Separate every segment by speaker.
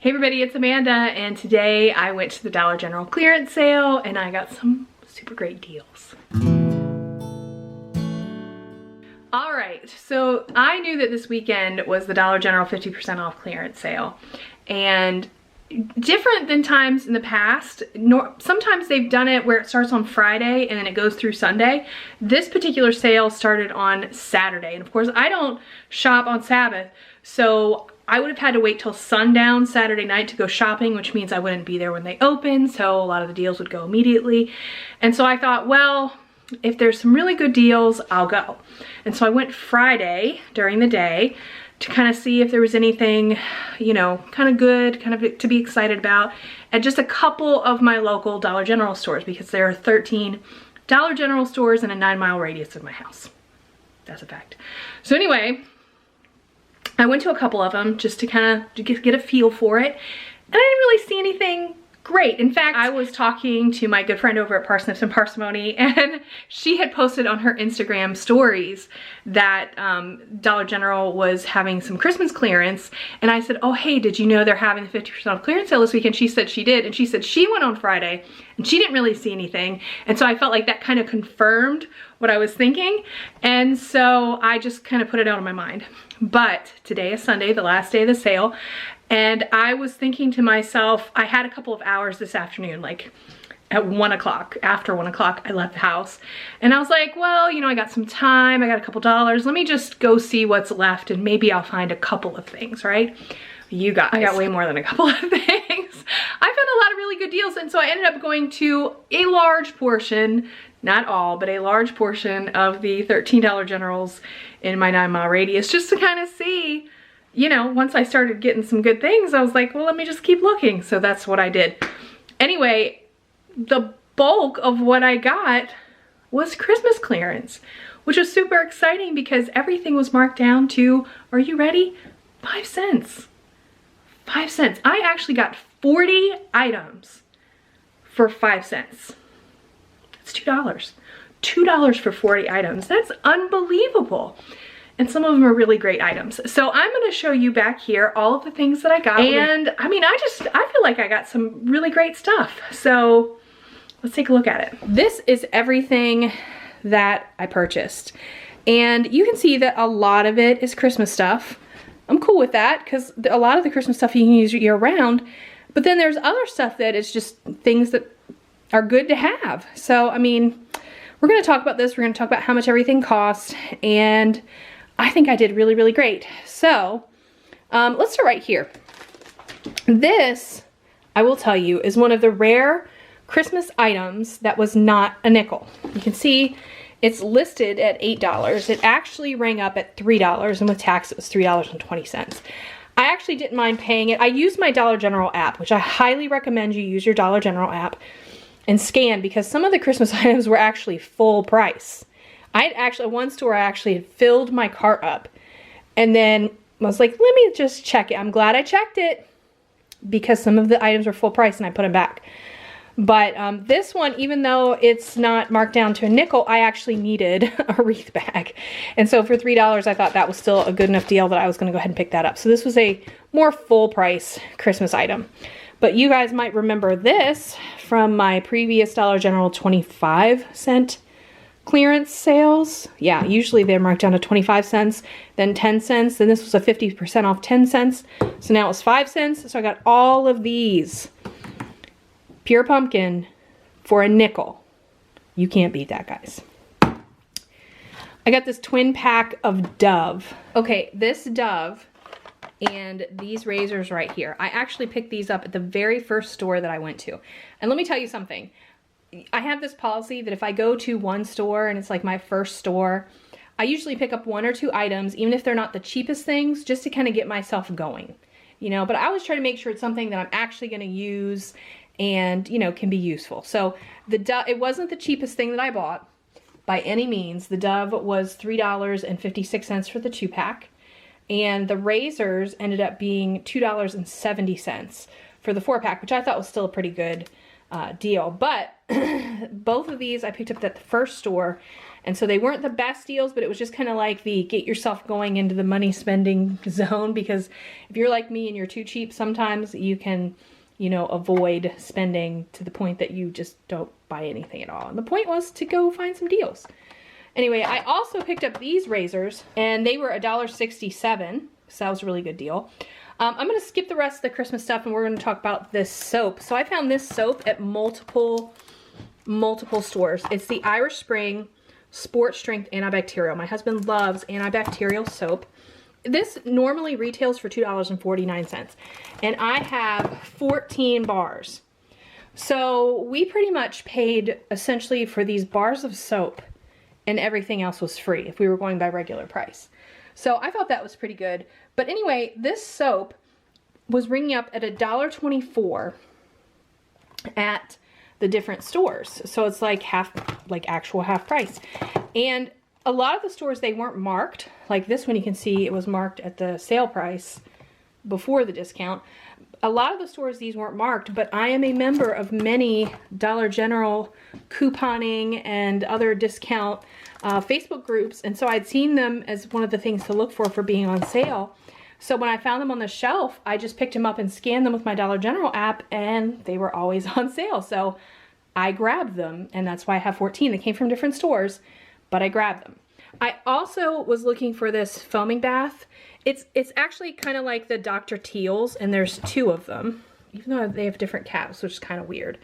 Speaker 1: Hey everybody, it's Amanda, and today I went to the Dollar General clearance sale and I got some super great deals. Alright, so I knew that this weekend was the Dollar General 50% off clearance sale, and different than times in the past, sometimes they've done it where it starts on Friday and then it goes through Sunday. This particular sale started on Saturday, and of course I don't shop on Sabbath, so I would have had to wait till sundown Saturday night to go shopping, which means I wouldn't be there when they open, so a lot of the deals would go immediately. And so I thought, well, if there's some really good deals, I'll go. And so I went Friday during the day to kind of see if there was anything, you know, kind of good, kind of to be excited about at just a couple of my local Dollar General stores, because there are 13 Dollar General stores in a 9-mile radius of my house. That's a fact. So anyway, I went to a couple of them just to kind of get a feel for it, and I didn't really see anything great. In fact, I was talking to my good friend over at Parsnips and Parsimony, and she had posted on her Instagram stories that Dollar General was having some Christmas clearance, and I said, oh hey, did you know they're having the 50% off clearance sale this weekend? She said she did, and she said she went on Friday and she didn't really see anything, and so I felt like that kind of confirmed what I was thinking, and so I just kind of put it out of my mind. But today is Sunday, the last day of the sale, and I was thinking to myself, I had a couple of hours this afternoon, like at 1 o'clock, after 1 o'clock, I left the house. And I was like, well, you know, I got some time, I got a couple dollars, let me just go see what's left and maybe I'll find a couple of things, right? You guys, I got way more than a couple of things. I found a lot of really good deals, and so I ended up going to a large portion, not all, but a large portion of the 13 Dollar Generals in my 9-mile radius, just to kind of see, you know, once I started getting some good things, I was like, well, let me just keep looking. So that's what I did. Anyway, the bulk of what I got was Christmas clearance, which was super exciting because everything was marked down to, are you ready? 5 cents. 5 cents. I actually got 40 items for 5 cents. That's $2. $2 for 40 items. That's unbelievable. And some of them are really great items. So I'm going to show you back here all of the things that I got. And I mean, I feel like I got some really great stuff. So let's take a look at it. This is everything that I purchased. And you can see that a lot of it is Christmas stuff. I'm cool with that because a lot of the Christmas stuff you can use year round. But then there's other stuff that is just things that are good to have. So, I mean, we're going to talk about this. We're going to talk about how much everything costs, and I think I did really, really great. So, let's start right here. This, I will tell you, is one of the rare Christmas items that was not a nickel. You can see it's listed at $8. It actually rang up at $3, and with tax it was $3.20. I actually didn't mind paying it. I used my Dollar General app, which I highly recommend you use your Dollar General app and scan, because some of the Christmas items were actually full price. One store I actually had filled my cart up, and then I was like, let me just check it. I'm glad I checked it because some of the items were full price and I put them back. But this one, even though it's not marked down to a nickel, I actually needed a wreath bag. And so for $3, I thought that was still a good enough deal that I was going to go ahead and pick that up. So this was a more full price Christmas item. But you guys might remember this from my previous Dollar General 25-cent clearance sales. Yeah, usually they're marked down to 25 cents, then 10 cents. Then this was a 50% off 10 cents. So now it's 5 cents. So I got all of these pure pumpkin for a nickel. You can't beat that, guys. I got this twin pack of Dove. Okay, this Dove and these razors right here. I actually picked these up at the very first store that I went to. And let me tell you something. I have this policy that if I go to one store and it's like my first store, I usually pick up 1 or 2 items, even if they're not the cheapest things, just to kind of get myself going. You know, but I always try to make sure it's something that I'm actually going to use and, you know, can be useful. So the Dove, it wasn't the cheapest thing that I bought by any means. The Dove was $3.56 for the 2-pack. And the razors ended up being $2.70 for the 4-pack, which I thought was still a pretty good deal. But both of these I picked up at the first store, And so they weren't the best deals, but it was just kind of like the get yourself going into the money spending zone, because if you're like me and you're too cheap, sometimes you can, you know, avoid spending to the point that you just don't buy anything at all. And the point was to go find some deals. Anyway, I also picked up these razors, and they were $1.67, so that was a really good deal. I'm gonna skip the rest of the Christmas stuff, and we're gonna talk about this soap. So I found this soap at multiple stores. It's the Irish Spring Sport Strength Antibacterial. My husband loves antibacterial soap. This normally retails for $2.49, and I have 14 bars. So we pretty much paid essentially for these bars of soap, and everything else was free if we were going by regular price. So I thought that was pretty good. But anyway, this soap was ringing up at $1.24 at the different stores. So it's like actual half price. And a lot of the stores, they weren't marked. Like this one, you can see it was marked at the sale price before the discount. A lot of the stores, these weren't marked, but I am a member of many Dollar General couponing and other discount Facebook groups, and so I'd seen them as one of the things to look for being on sale. So when I found them on the shelf, I just picked them up and scanned them with my Dollar General app, and they were always on sale. So I grabbed them, and that's why I have 14. They came from different stores, but I grabbed them. I also was looking for this foaming bath. It's actually kind of like the Dr. Teal's, and there's 2 of them, even though they have different caps, which is kind of weird.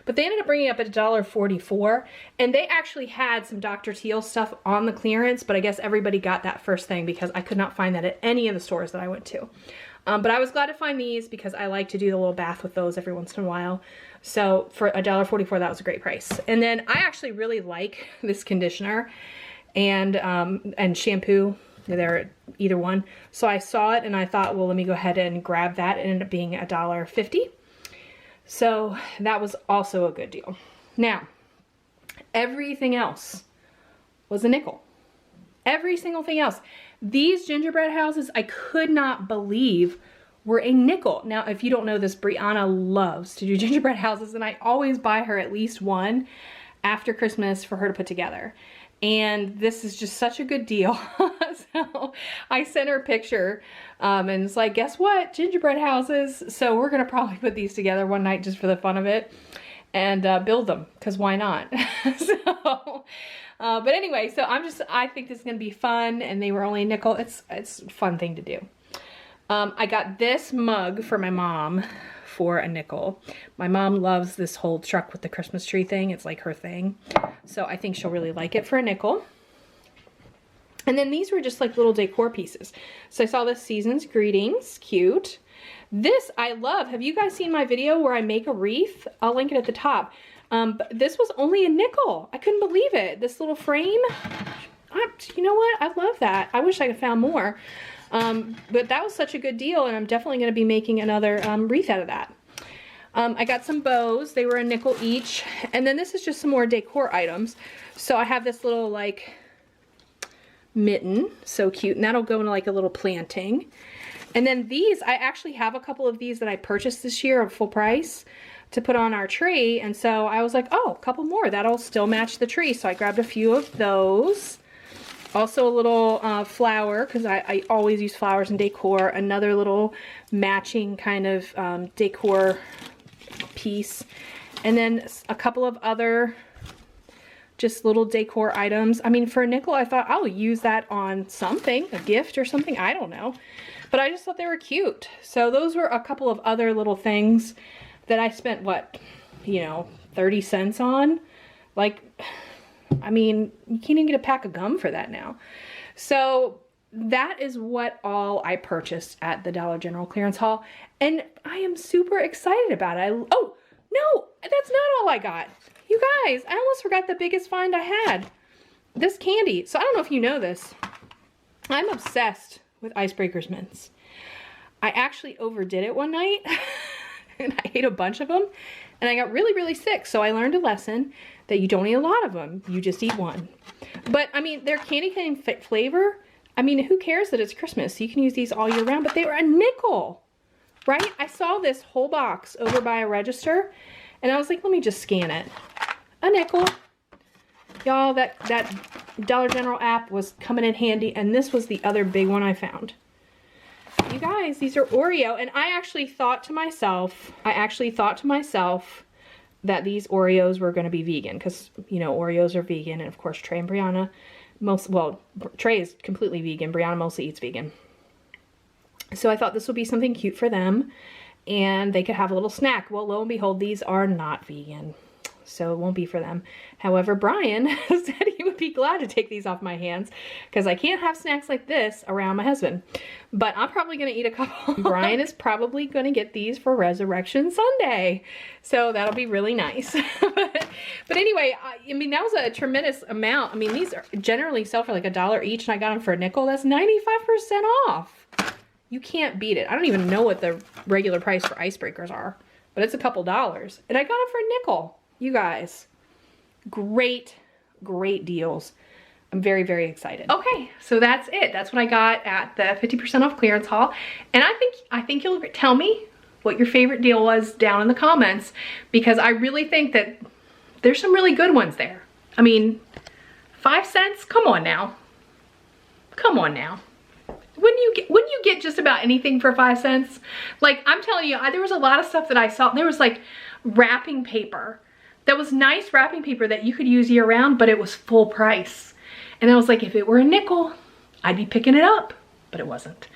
Speaker 1: But they ended up bringing up at $1.44, and they actually had some Dr. Teal stuff on the clearance, but I guess everybody got that first thing because I could not find that at any of the stores that I went to. But I was glad to find these because I like to do the little bath with those every once in a while. So for $1.44, that was a great price. And then I actually really like this conditioner and shampoo. They're either one. So I saw it and I thought, well, let me go ahead and grab that. It ended up being $1.50. So that was also a good deal. Now, everything else was a nickel. Every single thing else. These gingerbread houses, I could not believe were a nickel. Now, if you don't know this, Brianna loves to do gingerbread houses, and I always buy her at least one after Christmas for her to put together. And this is just such a good deal. So I sent her a picture and it's like, guess what? Gingerbread houses. So we're going to probably put these together one night just for the fun of it and build them, because why not? But anyway, so I think this is going to be fun, and they were only a nickel. It's a fun thing to do. I got this mug for my mom for a nickel. My mom loves this whole truck with the Christmas tree thing. It's like her thing. So I think she'll really like it for a nickel. And then these were just like little decor pieces. So I saw this Season's Greetings, cute. This I love. Have you guys seen my video where I make a wreath? I'll link it at the top. But this was only a nickel. I couldn't believe it. This little frame. You know what? I love that. I wish I could found more. But that was such a good deal, and I'm definitely going to be making another wreath out of that. I got some bows. They were a nickel each. And then this is just some more decor items. So I have this little like mitten, so cute, and that'll go into like a little planting. And then these, I actually have a couple of these that I purchased this year at full price to put on our tree, and so I was like, oh, a couple more, that'll still match the tree. So I grabbed a few of those. Also a little flower, because I always use flowers in decor. Another little matching kind of decor piece. And then a couple of other just little decor items. I mean, for a nickel, I thought I'll use that on something, a gift or something, I don't know. But I just thought they were cute. So those were a couple of other little things that I spent, what, you know, 30 cents on. Like, I mean, you can't even get a pack of gum for that now. So that is what all I purchased at the Dollar General clearance haul. And I am super excited about it. Oh, no, that's not all I got. You guys, I almost forgot the biggest find I had. This candy. So I don't know if you know this. I'm obsessed with Icebreakers mints. I actually overdid it one night and I ate a bunch of them and I got really, really sick. So I learned a lesson that you don't eat a lot of them. You just eat one. But I mean, they're candy cane flavor. I mean, who cares that it's Christmas? You can use these all year round, but they were a nickel, right? I saw this whole box over by a register and I was like, let me just scan it. A nickel. Y'all, that Dollar General app was coming in handy, and this was the other big one I found. You guys, these are Oreo, and I actually thought to myself that these Oreos were going to be vegan, because, you know, Oreos are vegan, and of course Trey and Brianna, Trey is completely vegan, Brianna mostly eats vegan. So I thought this would be something cute for them, and they could have a little snack. Well, lo and behold, these are not vegan, so it won't be for them. However, Brian said he would be glad to take these off my hands, because I can't have snacks like this around my husband. But I'm probably going to eat a couple. Brian is probably going to get these for Resurrection Sunday, so that'll be really nice. But anyway, I mean, that was a tremendous amount. I mean, these are generally sell for like $1 each, and I got them for a nickel. That's 95% off. You can't beat it. I don't even know what the regular price for icebreakers are, but it's a couple dollars. And I got it for a nickel. You guys, great, great deals. I'm very, very excited. Okay, so that's it. That's what I got at the 50% off clearance haul. And I think you'll tell me what your favorite deal was down in the comments, because I really think that there's some really good ones there. I mean, 5 cents? Come on now. Come on now. Wouldn't you get just about anything for 5 cents? Like, I'm telling you, there was a lot of stuff that I saw. There was like wrapping paper. That was nice wrapping paper that you could use year round, but it was full price. And I was like, if it were a nickel, I'd be picking it up, but it wasn't.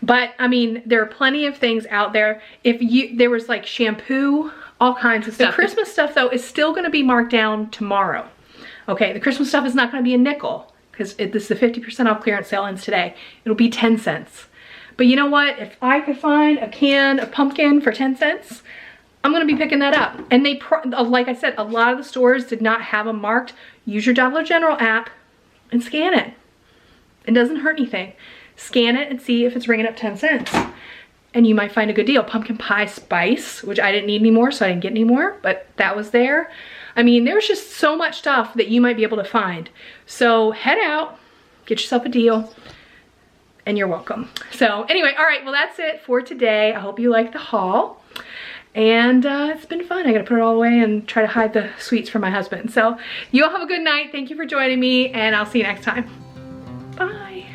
Speaker 1: But I mean, there are plenty of things out there. There was like shampoo, all kinds of stuff. The Christmas stuff though is still gonna be marked down tomorrow. Okay, the Christmas stuff is not gonna be a nickel, because this is the 50% off clearance sale ends today. It'll be 10 cents. But you know what? If I could find a can of pumpkin for 10 cents, I'm gonna be picking that up. And like I said, a lot of the stores did not have them marked. Use your Dollar General app and scan it. It doesn't hurt anything. Scan it and see if it's ringing up 10 cents. And you might find a good deal. Pumpkin pie spice, which I didn't need anymore, so I didn't get any more, but that was there. I mean, there's just so much stuff that you might be able to find. So head out, get yourself a deal, and you're welcome. So anyway, all right, well that's it for today. I hope you liked the haul. And it's been fun. I gotta put it all away and try to hide the sweets from my husband. So you all have a good night. Thank you for joining me, and I'll see you next time. Bye.